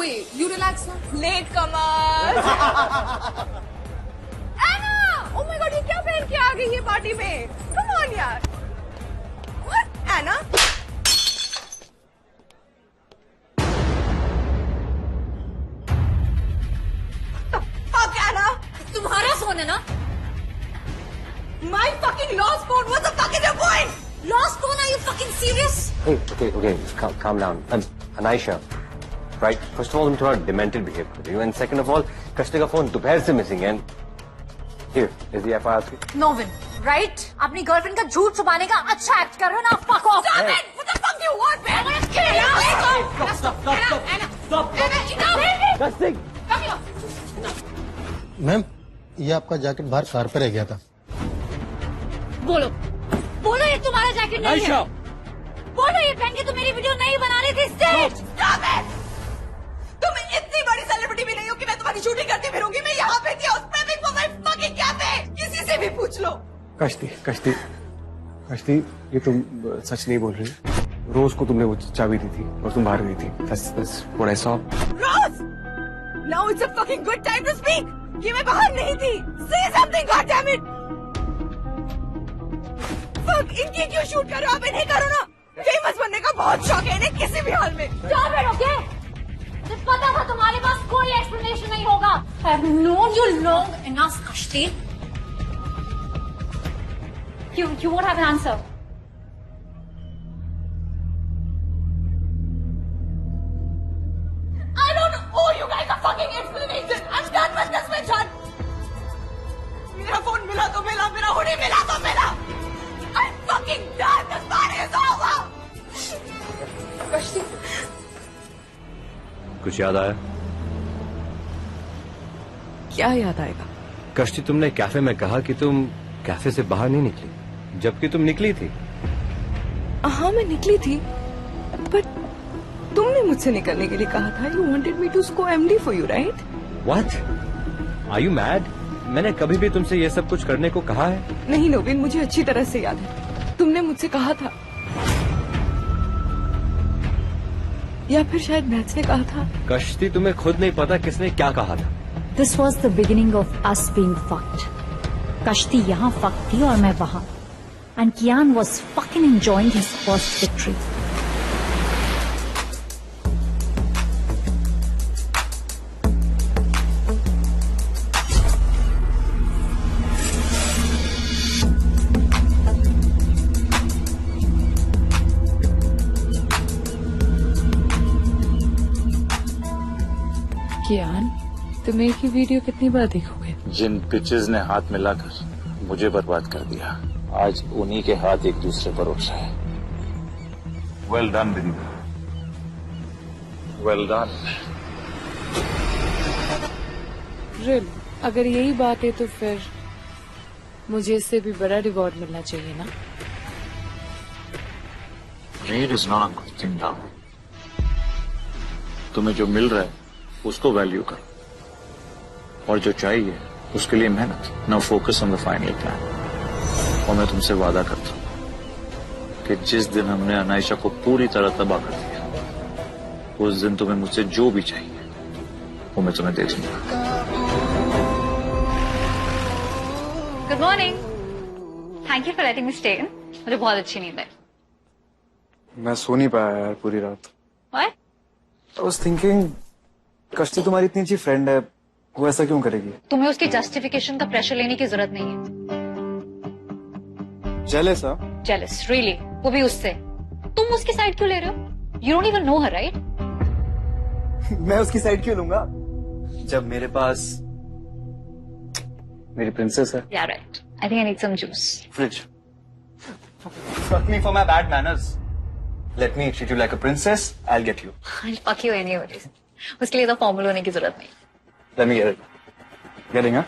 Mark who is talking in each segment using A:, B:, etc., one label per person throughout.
A: Wait, you relax now.
B: Late comers. Anna! Oh my God, ये क्या पहन के आ गई है पार्टी में? Come on यार. What? Anna? What the fuck, Anna?
A: तुम्हारा फोन है ना?
B: My fucking lost phone. What the fuck is your point?
A: Lost phone? Are you fucking serious?
C: Hey, okay, just calm down. Anisha, right? First of all, तुम थोड़ा demented behave कर रही हो, and second of all, कश्ती का phone दोपहर से missing है. Here is the FIR.
A: Novin, right? अपनी गर्लफ्रेंड का झूठ छुपाने का अच्छा एक्ट कर रहे हो ना? Fuck off!
B: Stop it! What the fuck do you want, man? I'm gonna kill you! Stop! Anna!
C: Kashti!
B: Come here!
D: Ma'am, ये आपका जैकेट बाहर कार पे रह गया था।
A: बोलो ये तुम्हारा जैकेट नहीं है। बोलो ये पहन के तुम मेरी वीडियो नहीं बना रही थी।
B: Stop it! तुम इतनी बड़ी सेलिब्रिटी भी नहीं हो कि मैं तुम्हारी शूटिंग करती फिरूंगी। मैं यहाँ पे थी, उस पे भी for my fucking कैफे। किसी से भी पूछ लो।
E: कश्ती, ये तुम सच नहीं बोल रही। रोज को तुमने वो चाबी दी थी और तुम बाहर गई थी। That's what I saw.
B: Rose! Now it's a fucking good time to speak. कि मैं बाहर नहीं थी। Say something, goddammit! Fuck, इनकी क्यों शूट कर रहे हो आप? इन्हें करो ना। फेमस बनने का बहुत शौक है इन्हें किसी भी हाल में।
A: Stop it, okay? मुझे पता था तुम्हारे पास कोई एक्सप्लेनेशन नहीं होगा। I've known you long enough, Kashti. You won't have an answer.
B: I don't owe you guys a fucking explanation. I'm done with this mission. मेरा फोन मिला तो मिला, मेरा हुडी मिला तो मिला। I'm fucking done. This party is over. कश्ती,
C: कुछ याद आया?
B: क्या याद आएगा?
C: कश्ती, तुमने कैफे में कहा कि तुम कैफे से बाहर नहीं निकली, जबकि तुम निकली थी।
B: हाँ, मैं निकली थी, बट तुमने मुझसे निकलने के लिए कहा था। You wanted me to score MD for you, right?
C: What? Are you mad? मैंने कभी भी तुमसे ये सब कुछ करने को कहा है?
B: नहीं नोबिन, मुझे अच्छी तरह से याद है। तुमने मुझसे कहा था, या फिर शायद मैथ्स ने कहा था।
C: कश्ती, तुम्हें खुद नहीं पता किसने क्या कहा था।
F: This was the beginning of us being fucked. कश्ती यहाँ fucked थी और मैं वहाँ. And Kian was fucking enjoying his first victory.
B: कियान, तुम एक ही वीडियो कितनी बार देखोगे?
G: जिन पिचेस ने हाथ मिलाकर मुझे बर्बाद कर दिया, आज उन्हीं के हाथ एक दूसरे पर उठ रहे हैं। Well done Vineet, well done.
B: रिल, अगर यही बात है तो फिर मुझे इससे भी बड़ा रिवॉर्ड मिलना चाहिए ना?
G: Need is not a good thing now. तुम्हें जो मिल रहा है उसको वैल्यू करो, और जो चाहिए उसके लिए मेहनत। Now focus on the final plan. और मैं तुमसे वादा करता हूं कि जिस दिन हमने अनायशा को पूरी तरह तबाह कर दिया, उस दिन तुम्हें मुझसे जो भी चाहिए वो मैं तुम्हें दे दूंगा।
A: Good morning. Thank you for letting me stay in. मुझे बहुत अच्छी नींद है।
E: मैं सो नहीं पाया यार पूरी रात।
A: What?
E: I was thinking, कश्ती तुम्हारी इतनी अच्छी फ्रेंड है, वो ऐसा क्यों करेगी?
A: तुम्हें उसकी जस्टिफिकेशन का प्रेशर लेने की जरूरत नहीं है।
E: जेलस हाँ?
A: Jealous, really? वो भी उससे। तुम उसकी साइड क्यों ले रहे हो? You don't even know her, right?
E: मैं उसकी साइड क्यों लूंगा जब मेरे पास मेरी प्रिंसेस है।
A: Yeah, right. I think I need some juice.
E: Fridge. Fuck me for my bad manners. Let me treat you like a princess. I'll get you.
A: I'll fuck you anyways. उसके लिए तो formal होने की जरूरत नहीं।
E: Let me get it. Getting huh?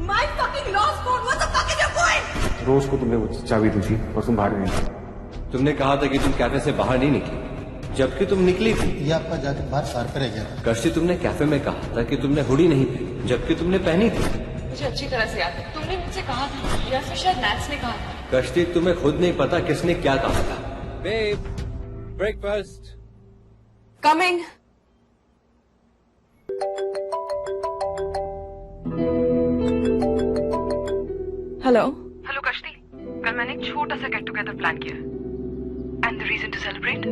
B: My fucking lost phone. What the fuck is your point?
E: रोज को तुमने वो चाबी दी थी और तुम बाहर गई थी।
C: तुमने कहा था कि तुम कैफे से बाहर नहीं निकली, जबकि तुम निकली थी।
D: ये आपका जैकेट बाहर कार पे रह गया था।
C: कश्ती, तुमने कैफे में कहा था कि तुमने हुडी नहीं पहनी, जबकि तुमने पहनी थी।
B: मुझे अच्छी तरह से याद है, तुमने मुझसे कहा था, या फिर शायद नैट्स ने कहा था।
C: कश्ती, तुम्हें खुद नहीं पता किसने क्या कहा था। Babe, breakfast.
B: Coming. Hello
H: hello Kashti, कल मैंने एक छोटा सा गेट टुगेदर प्लान किया and the reason to celebrate.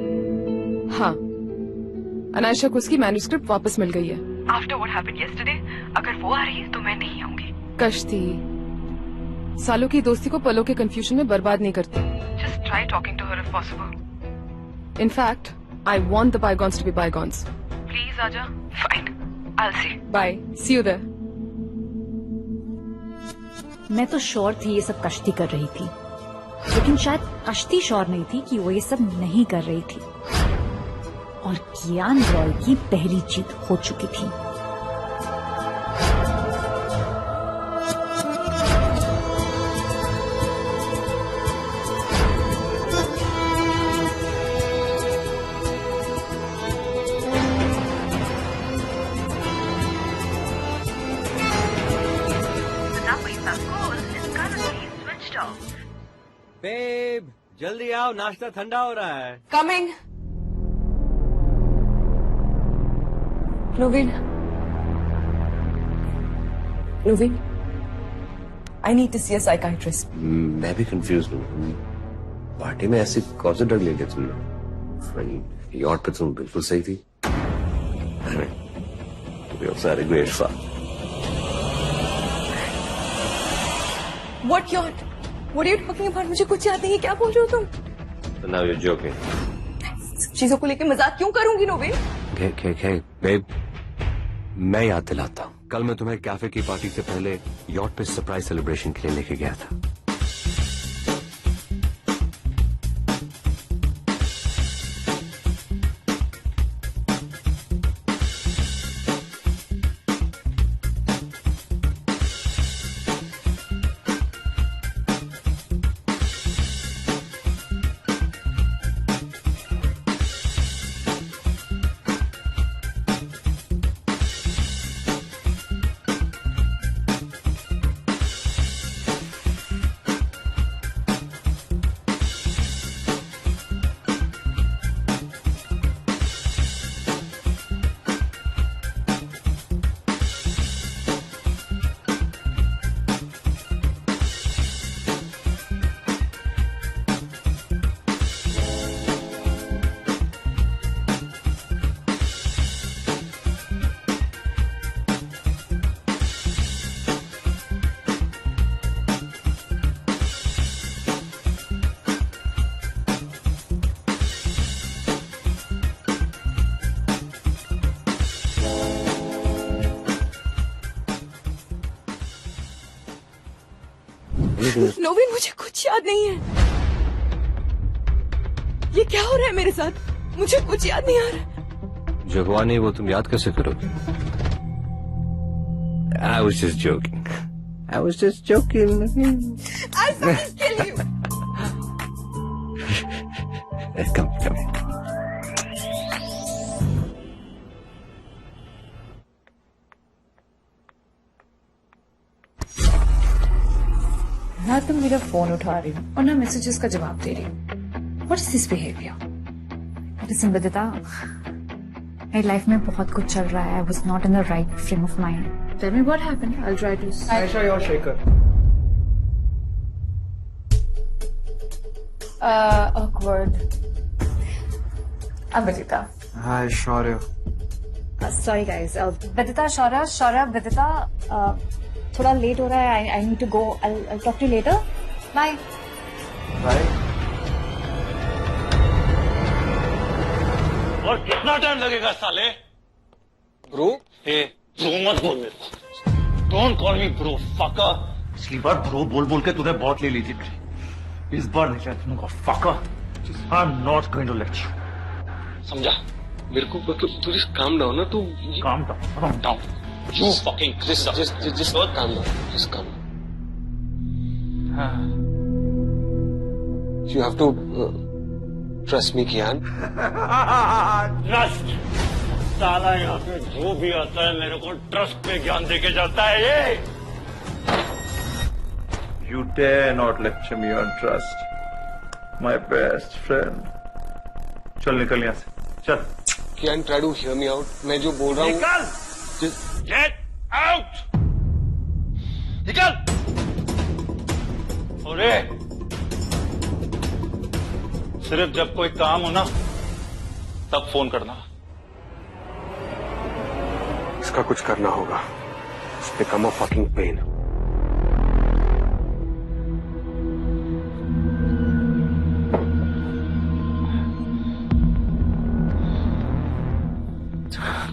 B: हाँ, अनायशा को उसकी मैन्युस्क्रिप्ट वापस मिल गई है।
H: आफ्टर व्हाट हैपेंड यस्टरडे, अगर वो आ रही है तो मैं नहीं आऊंगी।
B: कश्ती, सालों की दोस्ती को पलों के कंफ्यूजन में बर्बाद नहीं करती।
H: Just try talking to her if possible.
B: In fact, I want the bygones to be bygones.
H: Please आजा। Fine, I will see.
B: Bye, see you there.
F: मैं तो श्योर थी ये सब कश्ती कर रही थी, लेकिन शायद कश्ती श्योर नहीं थी कि वो ये सब नहीं कर रही थी। और कियान रॉय की पहली जीत हो चुकी थी।
C: बेब, जल्दी आओ, नाश्ता ठंडा हो रहा है।
B: Coming. Naveen, Naveen, I need to see a psychiatrist.
C: मैं भी कंफ्यूज हूँ। पार्टी में ऐसी कौन सा ड्रग ले लिया तुमने? यॉट पे तुम बिल्कुल सही थी। सारे great fun.
B: What yacht? What are you talking about? मुझे कुछ याद नहीं है, क्या बोल रहे हो तुम?
C: So now you're joking.
B: चीजों को लेके मजाक क्यों करूंगी नोवेल?
C: Okay, babe, मैं याद दिलाता हूँ। कल मैं तुम्हें कैफे की पार्टी से पहले यॉट पे सरप्राइज सेलिब्रेशन के लिए लेके गया था।
B: नवीन, मुझे कुछ याद नहीं है। ये क्या हो रहा है मेरे साथ? मुझे कुछ याद नहीं आ रहा।
C: जो हुआ नहीं वो तुम याद कैसे करोगे? I was just joking.
B: I'll fucking kill you.
C: Come.
I: ना तुम मेरा फोन उठा रही हो और ना मैसेजेस का जवाब दे रही हो। What is this behavior?
F: Listen, विदिता, मेरी लाइफ में बहुत कुछ चल रहा है। I was not in the right frame of mind.
I: Tell me what happened. I'll try to.
E: Aisha, you're shaker.
I: Awkward. I'm Vidita.
E: Hi, Shaurya.
F: Sorry guys. विदिता, शौर्य, विदिता, थोड़ा late हो रहा है। I need to go. I'll talk to you later. Bye.
E: Bye.
G: और कितना time लगेगा साले?
E: Bro?
G: ए, bro मत बोल मेरे को। Don't call me bro, fucker. पिछली बार ब्रो बोल के तूने बहुत ले ली थी। इस बार नहीं कहूँगा fucker. I'm not going to let you. समझा? मेरे को तू just calm down ना, तू calm down. You fucking just calm down. Just calm down.
E: You have to
J: trust me Kiaan.
K: Trust साला यहाँ पे जो भी आता है मेरे को ट्रस्ट पे ज्ञान देके जाता है ये।
G: You dare not lecture me on trust, my best friend. चल निकल यहाँ से, चल।
J: Kiyan try to hear me out, मैं जो बोल रहा हूँ।
K: निकल! Get out! निकल! अरे सिर्फ जब कोई काम हो ना तब फोन करना।
J: इसका कुछ करना होगा। It's become a fucking pain.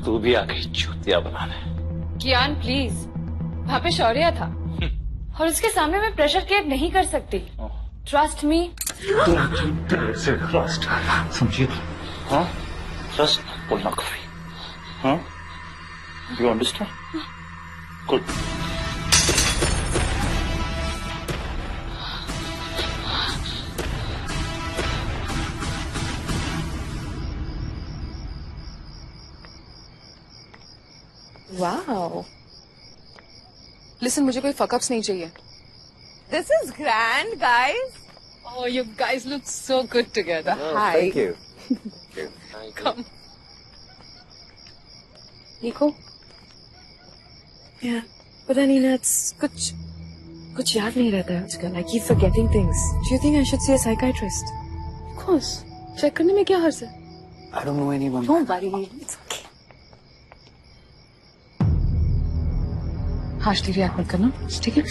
K: तू भी आ गई चूतिया बनाने।
I: कियान प्लीज, वहाँ पे शौर्य था और उसके सामने मैं प्रेशर क्रिएट नहीं कर सकती। Trust me.
K: ट्रस्ट समझिए। हाँ ट्रस्ट बोलना कभी। हाँ you understand? Good.
I: Wow. Listen, मुझे कोई फकअप्स नहीं चाहिए।
B: This is grand, guys.
I: Oh, you guys look so good together. Hi.
C: Thank you. Thank you.
I: Come. Nico? Yeah, but Anina, it's कुछ याद नहीं रहता है आजकल. I keep forgetting things. Do you think I should see a psychiatrist? Of course. Check करने में क्या हर्ज है?
J: I don't know anyone.
I: Don't worry. It's okay. Harshly react मत करना, ठीक है?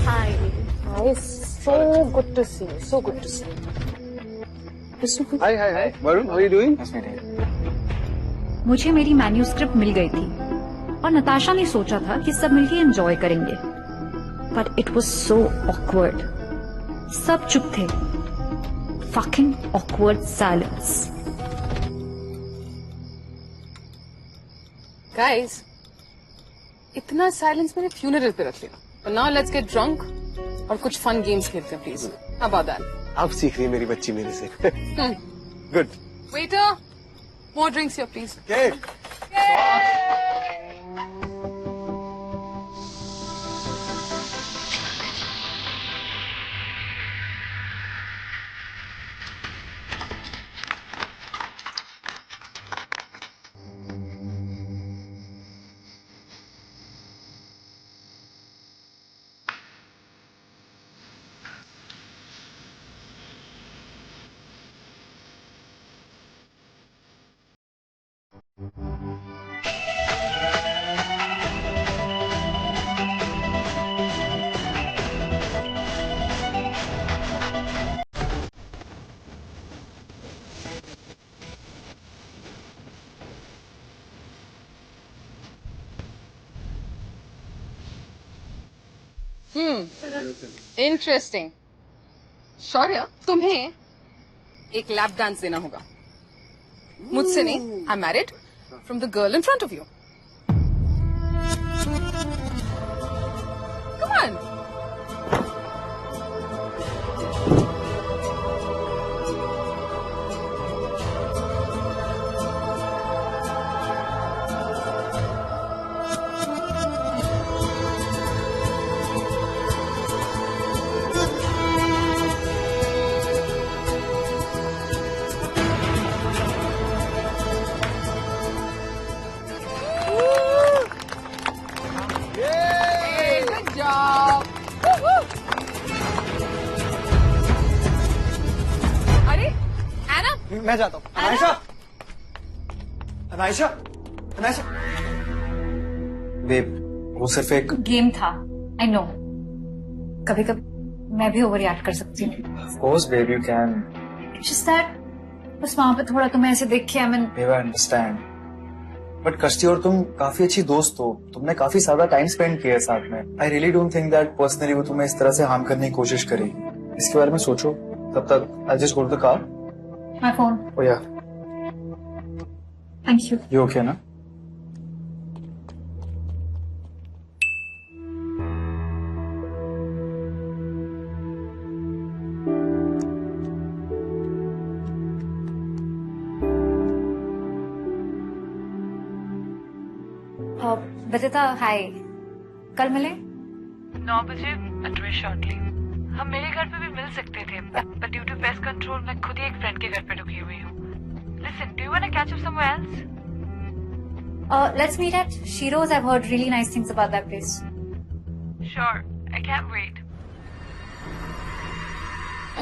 I: Hi. It's so good to see you. So good to see you.
J: Hi. Varun, how are you doing?
F: मुझे मेरी मैन्यूस्क्रिप्ट मिल गई थी और नताशा ने सोचा था कि सब मिलके एंजॉय करेंगे, but it was so awkward. सब चुप थे। Fucking awkward silence.
I: Guys, इतना साइलेंस मैंने फ्यूनरल पे रख लिया। But now let's get drunk और कुछ फन गेम्स खेलते हैं, प्लीज। How about that?
J: आप सीख रही है मेरी बच्ची मेरे से। Good.
I: Waiter, more drinks here, please.
J: Okay.
I: Interesting. Shaurya, तुम्हें एक लैप डांस देना होगा। मुझसे नहीं, I married from the girl in front of you. Come on.
E: मैं जाता हूँ। अनायशा। बेब, वो सिर्फ एक
F: गेम था। आई नो, कभी कभी मैं भी ओवर रिएक्ट कर सकती हूँ।
E: Of course, babe, you can.
F: Just that, बस वहाँ पे थोड़ा तुम्हें ऐसे देख के I mean,
E: Babe, I understand. But कश्ती और तुम काफी अच्छी दोस्त हो। तुमने काफी सारा टाइम स्पेंड किया है साथ में। I really don't think that personally वो तुम्हें इस तरह से हार्म करने की कोशिश करेगी। इसके बारे में सोचो। तब तक I just go to the car.
F: my phone.
E: Oh yeah.
F: Thank you.
E: You okay ना?
F: विदिता हाय, कल मिले?
H: 9 बजे एड्रेस शॉर्टली। हम मेरे घर पे भी मिल सकते थे, but due to pest control मैं खुद ही एक फ्रेंड के घर पे रुकी हुई हूँ। Listen, do you want to catch up somewhere else?
F: Let's meet at Shiro's. I've heard really nice things about that place.
H: Sure, I can't wait.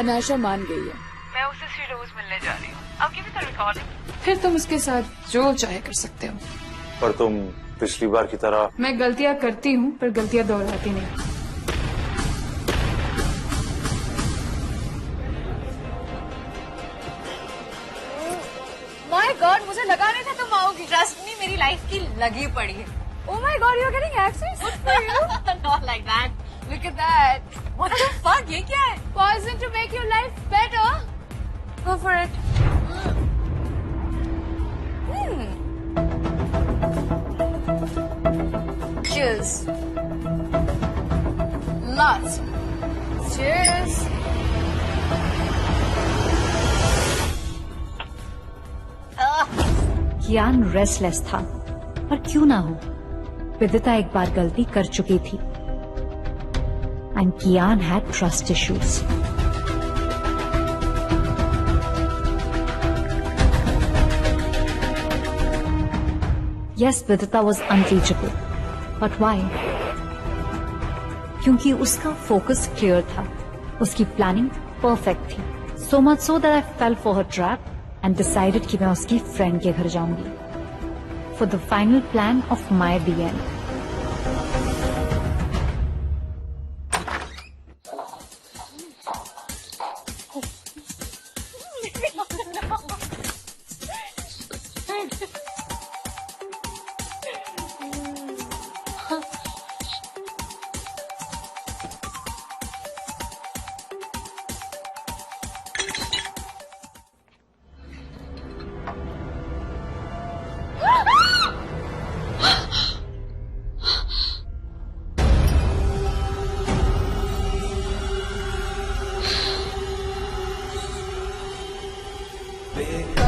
I: अनाशा मान गई है।
H: मैं उसे Shiro's मिलने जा रही हूँ। I'll give you the recording.
I: फिर तुम उसके साथ जो चाहे कर सकते हो।
G: पर तुम पिछली बार की तरह
I: मैं गलतियां करती हूँ पर गलतियां दोहराती नहीं।
A: My God, मुझे लगा नहीं था तुम आओगी। Trust me, मेरी लाइफ की लगी पड़ी है। Oh my God, you're getting access? Good for you. Not like that. Look at that. What the fuck? ये क्या है? Poison to make your life better. Go for it. Cheers. Lots. Cheers.
F: Kiaan restless था, पर क्यों ना हो, विदिता एक बार गलती कर चुकी थी and Kiyan had trust issues. Yes, Vidita was unreachable, but why? क्योंकि उसका फोकस क्लियर था, उसकी प्लानिंग परफेक्ट थी, so much so that I fell for her trap and decided कि मैं उसकी फ्रेंड के घर जाऊंगी for the final plan of my the end.
L: big